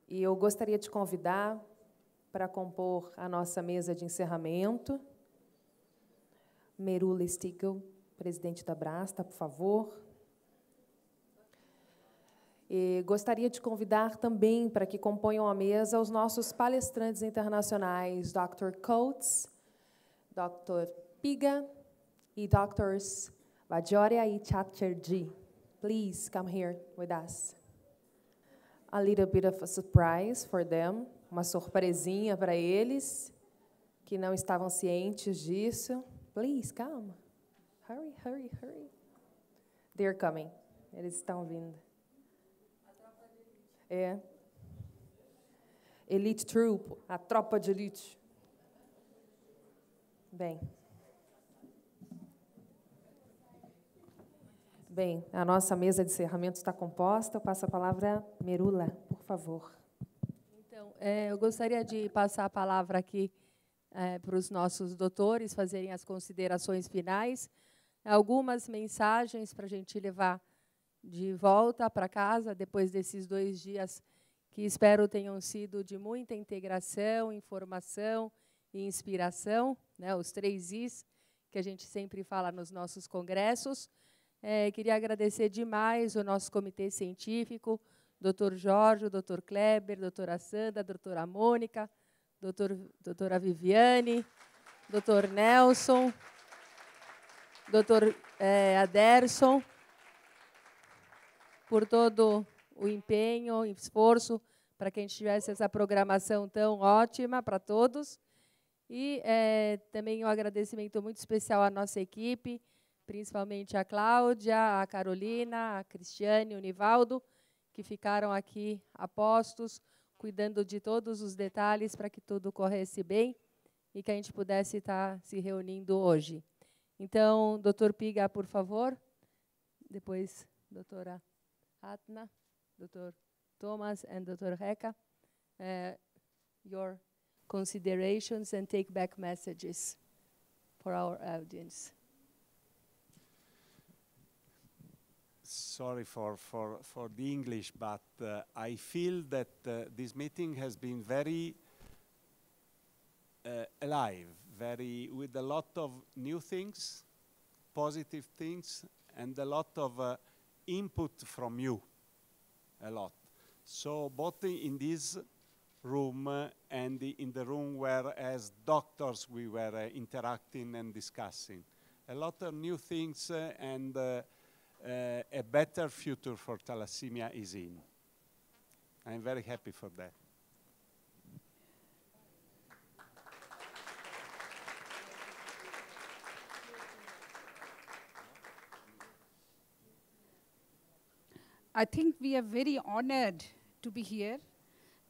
E eu gostaria de convidar para compor a nossa mesa de encerramento Merula Steagall, presidente da ABRASTA, por favor. E gostaria de convidar também para que componham a mesa os nossos palestrantes internacionais, Dr. Coates, Dr. Piga e Drs. Bajoria e Chatterjee. Please come here with us. A little bit of a surprise for them, uma surpresinha para eles, que não estavam cientes disso. Please, come. Hurry, hurry, hurry. They're coming. Eles estão vindo. É. Elite Troop, a tropa de elite. Bem. Bem, a nossa mesa de encerramento está composta. Eu passo a palavra a Merula, por favor. Então, eu gostaria de passar a palavra aqui para os nossos doutores fazerem as considerações finais, algumas mensagens para a gente levar de volta para casa, depois desses 2 dias que espero tenham sido de muita integração, informação e inspiração, né, os 3 Is que a gente sempre fala nos nossos congressos. Queria agradecer demais o nosso comitê científico, Dr. Jorge, Dr. Kleber, doutora Sandra, doutora Mônica, doutora Viviane, Dr. Nelson, Dr. Aderson, por todo o empenho e esforço para que a gente tivesse essa programação tão ótima para todos. E também um agradecimento muito especial à nossa equipe, principalmente a Cláudia, a Carolina, a Cristiane, o Nivaldo, que ficaram aqui a postos, cuidando de todos os detalhes para que tudo corresse bem e que a gente pudesse estar se reunindo hoje. Então, doutor Piga, por favor. Depois, doutora Atna, Dr. Thomas, and Dr. Rekha, your considerations and take-back messages for our audience. Sorry for the English, but I feel that this meeting has been very alive, with a lot of new things, positive things, and a lot of input from you, a lot. So both in this room and in the room where as doctors we were interacting and discussing. A lot of new things and a better future for thalassemia is in. I'm very happy for that. I think we are very honored to be here,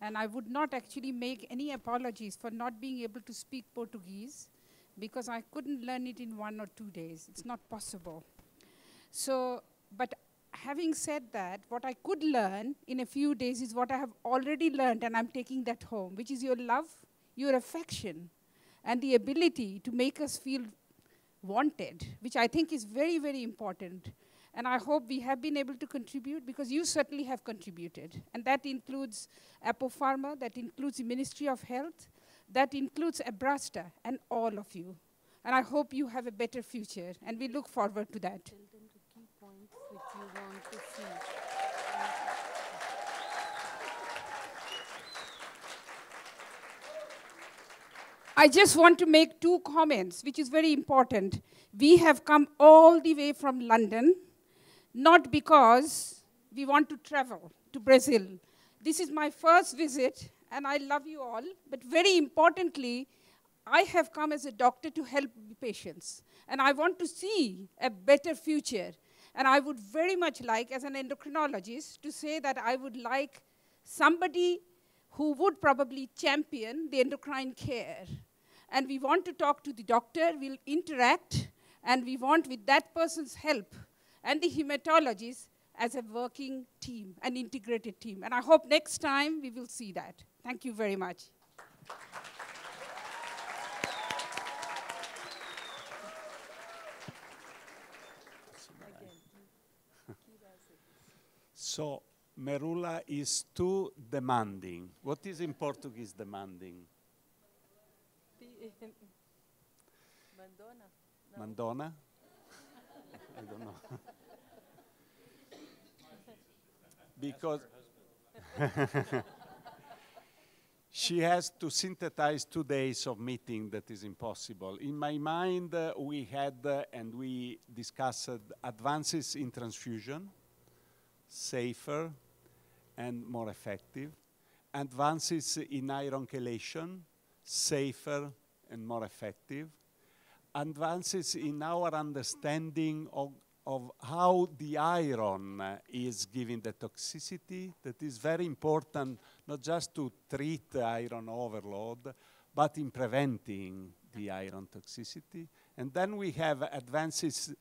and I would not actually make any apologies for not being able to speak Portuguese, because I couldn't learn it in 1 or 2 days. It's not possible. So, but having said that, what I could learn in a few days is what I have already learned, and I'm taking that home, which is your love, your affection, and the ability to make us feel wanted, which I think is very, very important. And I hope we have been able to contribute, because you certainly have contributed. And that includes Apopharma, that includes the Ministry of Health, that includes ABRASTA, and all of you. And I hope you have a better future, and we look forward to that. Tell them the key points which you want to see. I just want to make 2 comments, which is very important. We have come all the way from London, not because we want to travel to Brazil. This is my first visit, and I love you all. But very importantly, I have come as a doctor to help patients. And I want to see a better future. And I would very much like, as an endocrinologist, to say that I would like somebody who would probably champion the endocrine care. And we want to talk to the doctor, we'll interact, and we want, with that person's help, and the hematologist as a working team, an integrated team. And I hope next time we will see that. Thank you very much. So Merula is too demanding. What is in Portuguese demanding? Mandona? No. Mandona? I don't know. Because she has to synthesize 2 days of meeting that is impossible. In my mind, we had and we discussed advances in transfusion, safer and more effective. Advances in iron chelation, safer and more effective. Advances in our understanding of how the iron is giving the toxicity that is very important, not just to treat iron overload, but in preventing the iron toxicity. And then we have advances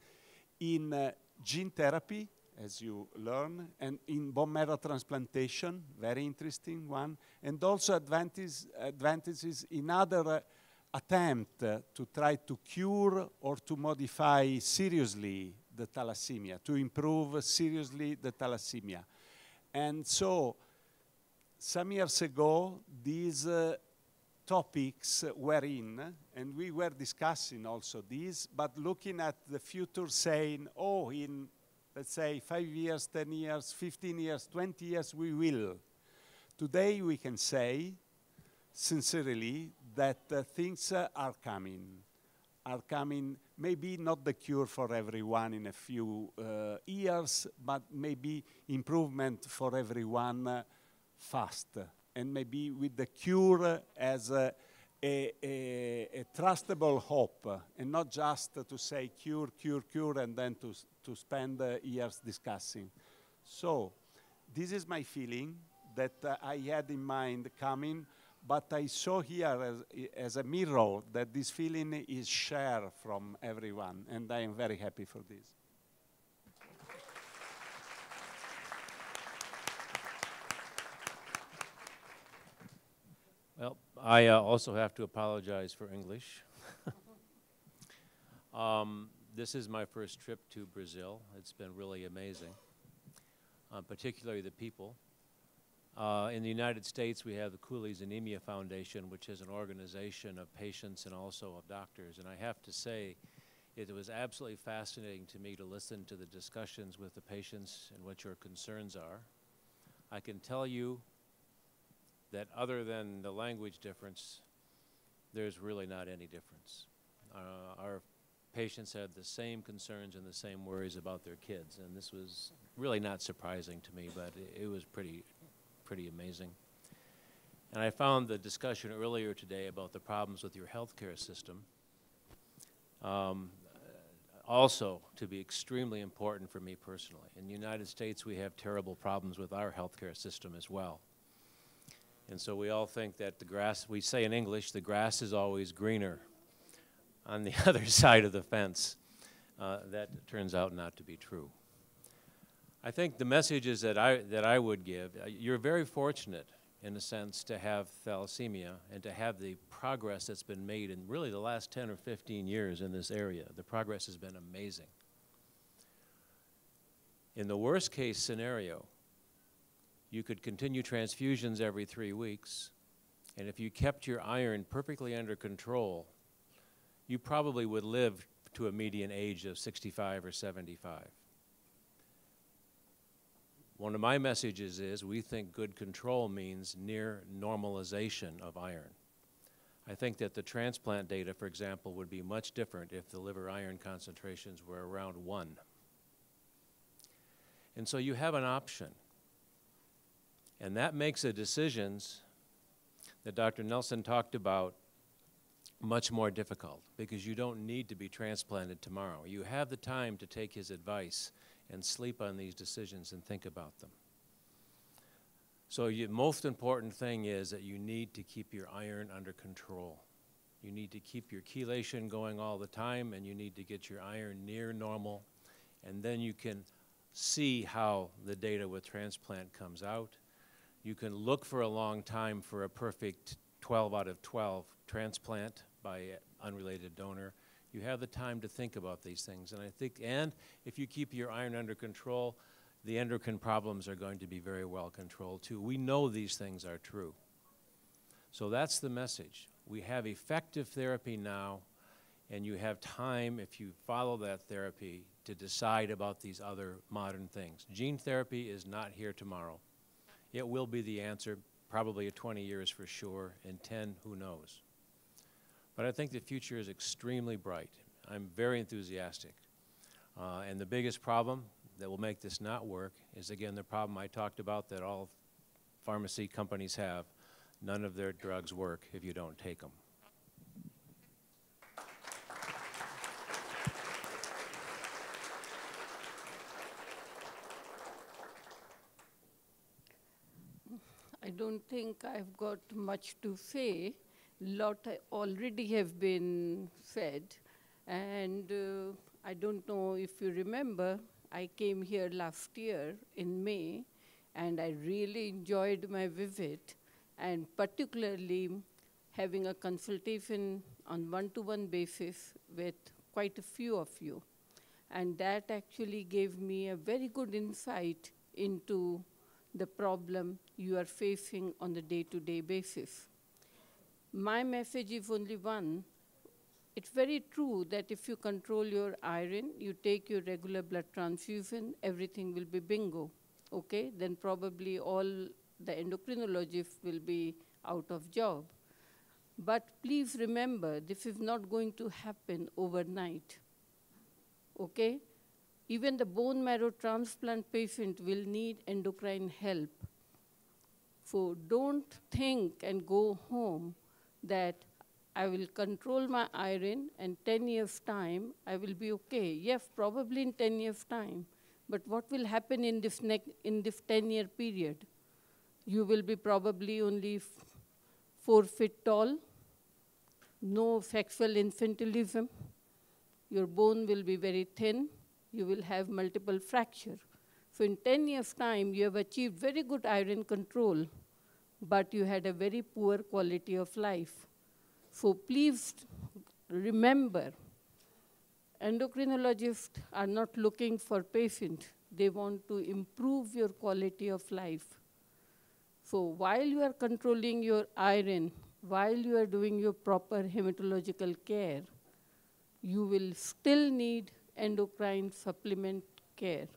in gene therapy, as you learn, and in bone marrow transplantation, very interesting one, and also advantages in other attempt to try to cure or to modify seriously the thalassemia, to improve seriously the thalassemia. And so, some years ago, these topics were in, and we were discussing also these, but looking at the future saying, oh, in, let's say, 5 years, 10 years, 15 years, 20 years, we will. Today, we can say, sincerely, that things are coming, maybe not the cure for everyone in a few years, but maybe improvement for everyone fast. And maybe with the cure as a trustable hope, and not just to say cure, cure, cure, and then to spend years discussing. So, this is my feeling that I had in mind coming, but I saw here as a mirror that this feeling is shared from everyone, and I am very happy for this. Well, I also have to apologize for English. This is my first trip to Brazil. It's been really amazing, particularly the people. In the United States, we have the Cooley's Anemia Foundation, which is an organization of patients and also of doctors. And I have to say, it was absolutely fascinating to me to listen to the discussions with the patients and what your concerns are. I can tell you that other than the language difference, there's really not any difference. Our patients had the same concerns and the same worries about their kids, and this was really not surprising to me, but it was pretty amazing. And I found the discussion earlier today about the problems with your healthcare system also to be extremely important for me personally. In the United States, we have terrible problems with our healthcare system as well. And so we all think that the grass, we say in English, the grass is always greener on the other side of the fence. That turns out not to be true. I think the messages that I would give, you're very fortunate in a sense to have thalassemia and to have the progress that's been made in really the last 10 or 15 years in this area. The progress has been amazing. In the worst case scenario, you could continue transfusions every 3 weeks, and if you kept your iron perfectly under control, you probably would live to a median age of 65 or 75. One of my messages is we think good control means near normalization of iron. I think that the transplant data, for example, would be much different if the liver iron concentrations were around 1. And so you have an option. And that makes the decisions that Dr. Nelson talked about much more difficult because you don't need to be transplanted tomorrow. You have the time to take his advice and sleep on these decisions and think about them. So the most important thing is that you need to keep your iron under control. You need to keep your chelation going all the time, and you need to get your iron near normal, and then you can see how the data with transplant comes out. You can look for a long time for a perfect 12 out of 12 transplant by an unrelated donor. You have the time to think about these things, and I think, and if you keep your iron under control, the endocrine problems are going to be very well controlled too. We know these things are true. So that's the message. We have effective therapy now, and you have time, if you follow that therapy, to decide about these other modern things. Gene therapy is not here tomorrow. It will be the answer, probably in 20 years for sure, in 10, who knows. But I think the future is extremely bright. I'm very enthusiastic. And the biggest problem that will make this not work is, again, the problem I talked about that all pharmacy companies have. None of their drugs work if you don't take them. I don't think I've got much to say. Lot already have been said. And I don't know if you remember, I came here last year in May, and I really enjoyed my visit, and particularly having a consultation on one-to-one basis with quite a few of you. And that actually gave me a very good insight into the problem you are facing on the day-to-day basis. My message is only one. It's very true that if you control your iron, you take your regular blood transfusion, everything will be bingo, okay? Then probably all the endocrinologists will be out of job. But please remember, this is not going to happen overnight, okay? Even the bone marrow transplant patient will need endocrine help. So don't think and go home that I will control my iron and 10 years' time, I will be okay. Yes, probably in 10 years' time. But what will happen in this 10-year period? You will be probably only 4 feet tall, no sexual infantilism. Your bone will be very thin. You will have multiple fractures. So in 10 years' time, you have achieved very good iron control, but you had a very poor quality of life. So please remember, endocrinologists are not looking for patients. They want to improve your quality of life. So while you are controlling your iron, while you are doing your proper hematological care, you will still need endocrine supplement care.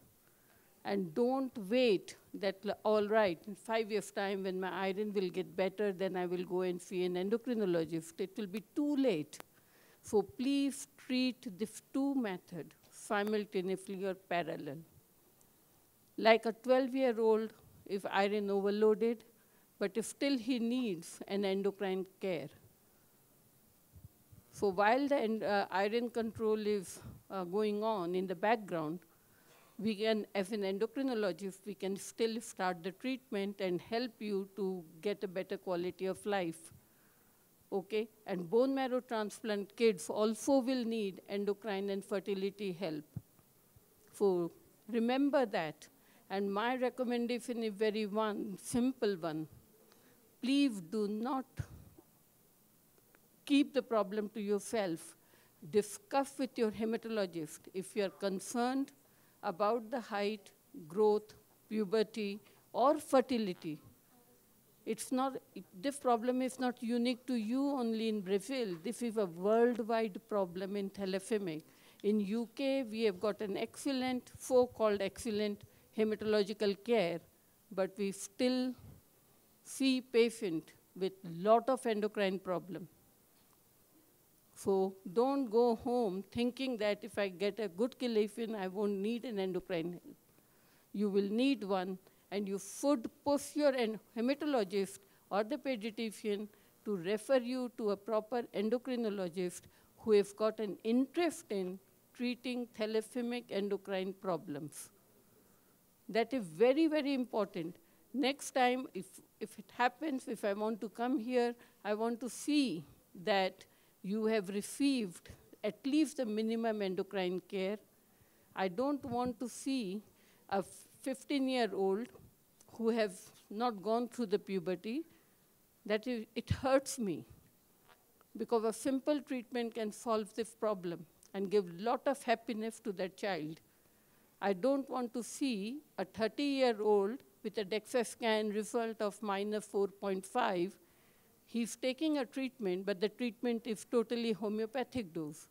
And don't wait that, all right, in 5 years' time when my iron will get better, then I will go and see an endocrinologist. It will be too late. So please treat these two methods simultaneously or parallel. Like a 12-year-old, if iron overloaded, but if still he needs an endocrine care. So while the iron control is going on in the background, we can, as an endocrinologist, we can still start the treatment and help you to get a better quality of life, okay? And bone marrow transplant kids also will need endocrine and fertility help. So remember that. And my recommendation is very simple one. Please do not keep the problem to yourself. Discuss with your hematologist if you are concerned about the height, growth, puberty, or fertility. It's not, this problem is not unique to you only in Brazil. This is a worldwide problem in thalassemia. In UK, we have got an excellent, so-called excellent hematological care, but we still see patients with lot of endocrine problem. So don't go home thinking that if I get a good chelation, I won't need an endocrine help. You will need one, and you should push your hematologist or the pediatrician to refer you to a proper endocrinologist who has got an interest in treating thalassemic endocrine problems. That is very, very important. Next time, if it happens, if I want to come here, I want to see that you have received at least the minimum endocrine care. I don't want to see a 15-year-old who has not gone through the puberty. It hurts me, because a simple treatment can solve this problem and give a lot of happiness to that child. I don't want to see a 30-year-old with a DEXA scan result of -4.5. He's taking a treatment, but the treatment is totally homeopathic dose.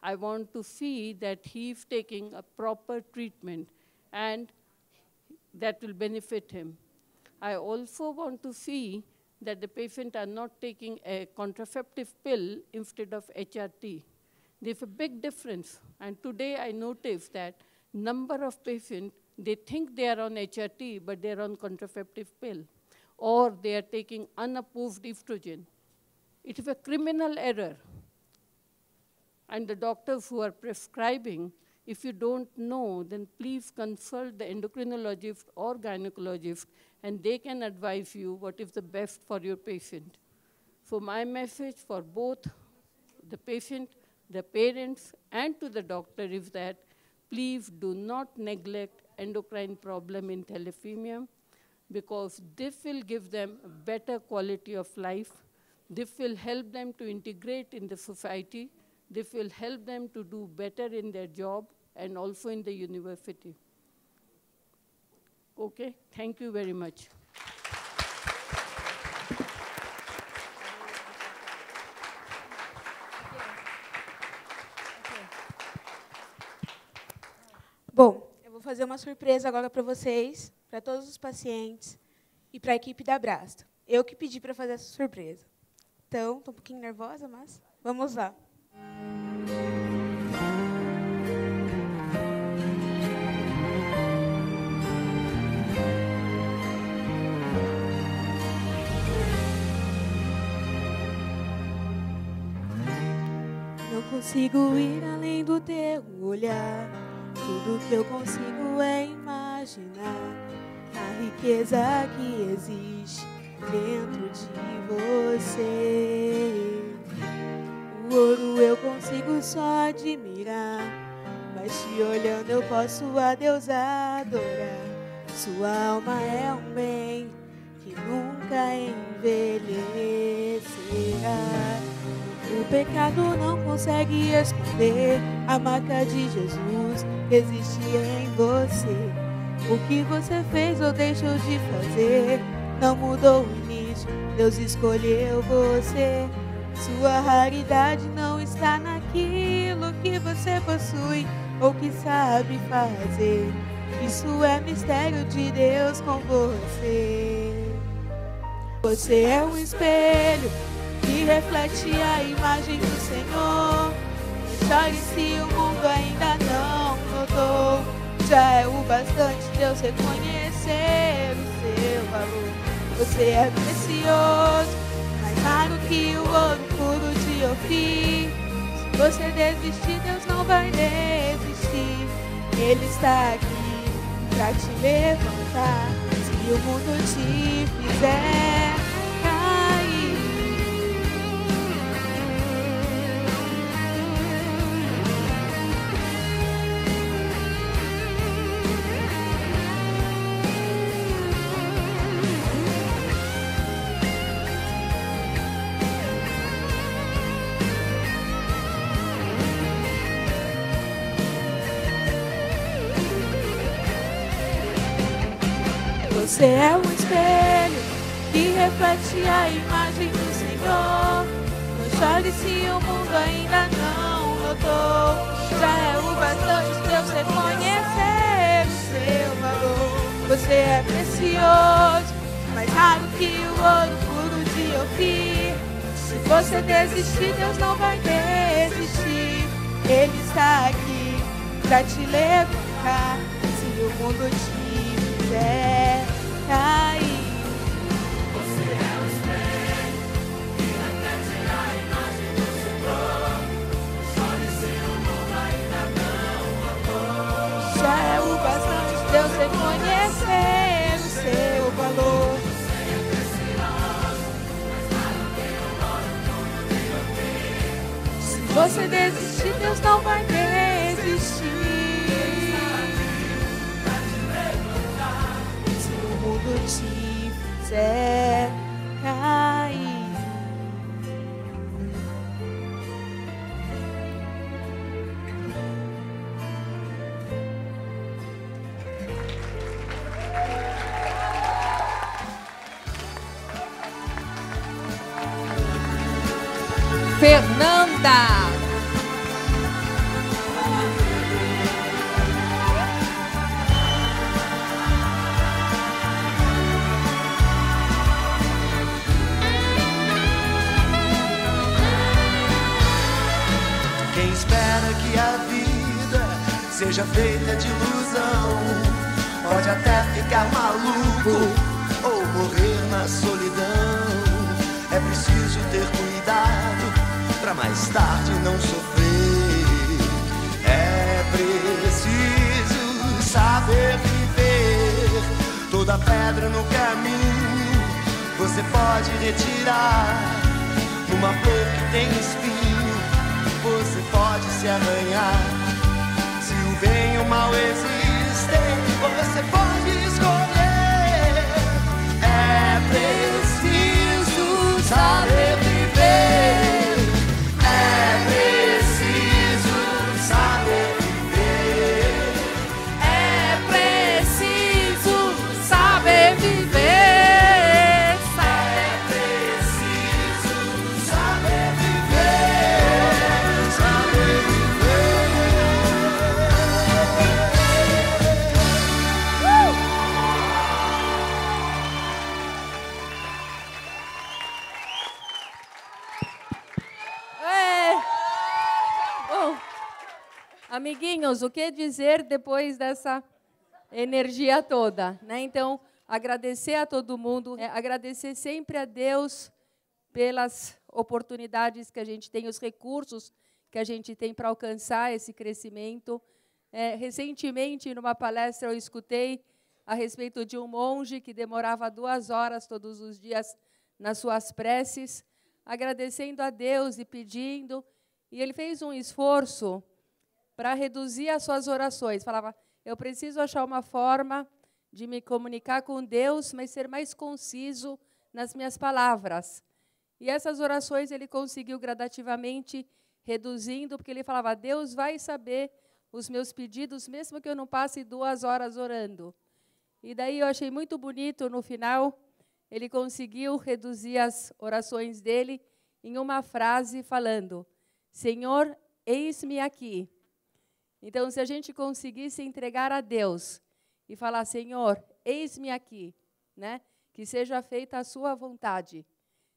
I want to see that he's taking a proper treatment, and that will benefit him. I also want to see that the patient are not taking a contraceptive pill instead of HRT. There's a big difference. And today I noticed that number of patients, they think they are on HRT, but they're on contraceptive pill, or they are taking unapproved estrogen. It is a criminal error. And the doctors who are prescribing, if you don't know, then please consult the endocrinologist or gynecologist, and they can advise you what is the best for your patient. So my message for both the patient, the parents, and to the doctor is that please do not neglect endocrine problem in thalassemia, because this will give them a better quality of life. This will help them to integrate in the society. This will help them to do better in their job and also in the university. Okay, thank you very much. Bom, eu vou fazer uma surpresa agora para vocês, para todos os pacientes e para a equipe da ABRASTA. Eu que pedi para fazer essa surpresa. Então, estou um pouquinho nervosa, mas vamos lá. Não consigo ir além do teu olhar. Tudo que eu consigo é imaginar a riqueza que existe dentro de você. O ouro eu consigo só admirar, mas te olhando eu posso a Deus adorar. Sua alma é um bem que nunca envelhecerá. O pecado não consegue esconder a marca de Jesus que existe em você. O que você fez ou deixou de fazer não mudou o início, Deus escolheu você. Sua raridade não está naquilo que você possui ou que sabe fazer. Isso é mistério de Deus com você. Você é um espelho que reflete a imagem do Senhor. Chore se o mundo ainda não notou. Já é o bastante Deus reconhecer o seu valor. Você é precioso, mais raro que o ouro puro de Ofir. Se você desistir, Deus não vai desistir. Ele está aqui pra te levantar. Se o mundo te fizer cair. Você é um espelho que reflete a imagem do Senhor. Não chore se o mundo ainda não notou. Já é o bastante Deus reconhecer o seu valor. Você é precioso, mais raro que o ouro puro de Ofir. Se você desistir, Deus não vai desistir. Ele está aqui pra te levantar. Se o mundo te fizer cair. Você é o espelho que reflete a imagem do Senhor. Chore se o mundo ainda não notou. Já é o bastante Deus reconhecer o seu valor. Você é precioso, mais raro que o ouro puro de Ofir. Se você desistir, Deus não vai desistir. Te fizer cair. Fernanda. Quem espera que a vida seja feita de ilusão pode até ficar maluco ou morrer na solidão. É preciso ter cuidado pra mais tarde não sofrer. É preciso saber viver. Toda pedra no caminho você pode retirar. Numa flor que tem espinho você pode se arranhar. Se o bem e o mal existem, você pode escolher. É preciso saber viver. É preciso saber viver. É preciso saber viver. É preciso saber viver. Saber Bom, amiguinhos, o que dizer depois dessa energia toda, né? Então, agradecer a todo mundo, agradecer sempre a Deus pelas oportunidades que a gente tem, os recursos que a gente tem para alcançar esse crescimento. Recentemente, numa palestra, eu escutei a respeito de um monge que demorava 2 horas todos os dias nas suas preces, agradecendo a Deus e pedindo, e ele fez um esforço para reduzir as suas orações. Falava, eu preciso achar uma forma de me comunicar com Deus, mas ser mais conciso nas minhas palavras. E essas orações ele conseguiu gradativamente reduzindo, porque ele falava, Deus vai saber os meus pedidos, mesmo que eu não passe 2 horas orando. E daí eu achei muito bonito, no final, ele conseguiu reduzir as orações dele em uma frase falando, Senhor, eis-me aqui. Então, se a gente conseguisse entregar a Deus e falar, Senhor, eis-me aqui, né? Que seja feita a sua vontade.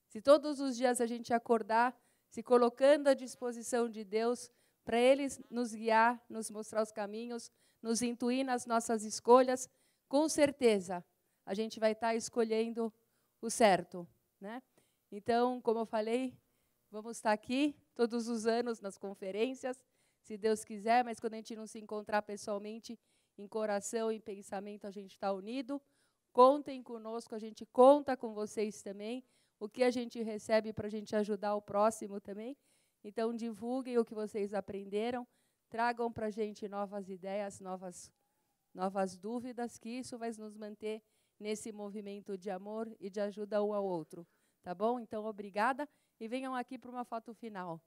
Se todos os dias a gente acordar se colocando à disposição de Deus para Ele nos guiar, nos mostrar os caminhos, nos intuir nas nossas escolhas, com certeza a gente vai estar escolhendo o certo, né? Então, como eu falei, vamos estar aqui todos os anos nas conferências, se Deus quiser, mas quando a gente não se encontrar pessoalmente, em coração e em pensamento, a gente está unido. Contem conosco, a gente conta com vocês também, o que a gente recebe para a gente ajudar o próximo também. Então, divulguem o que vocês aprenderam, tragam para a gente novas ideias, novas dúvidas, que isso vai nos manter nesse movimento de amor e de ajuda um ao outro. Tá bom? Então, obrigada. E venham aqui para uma foto final.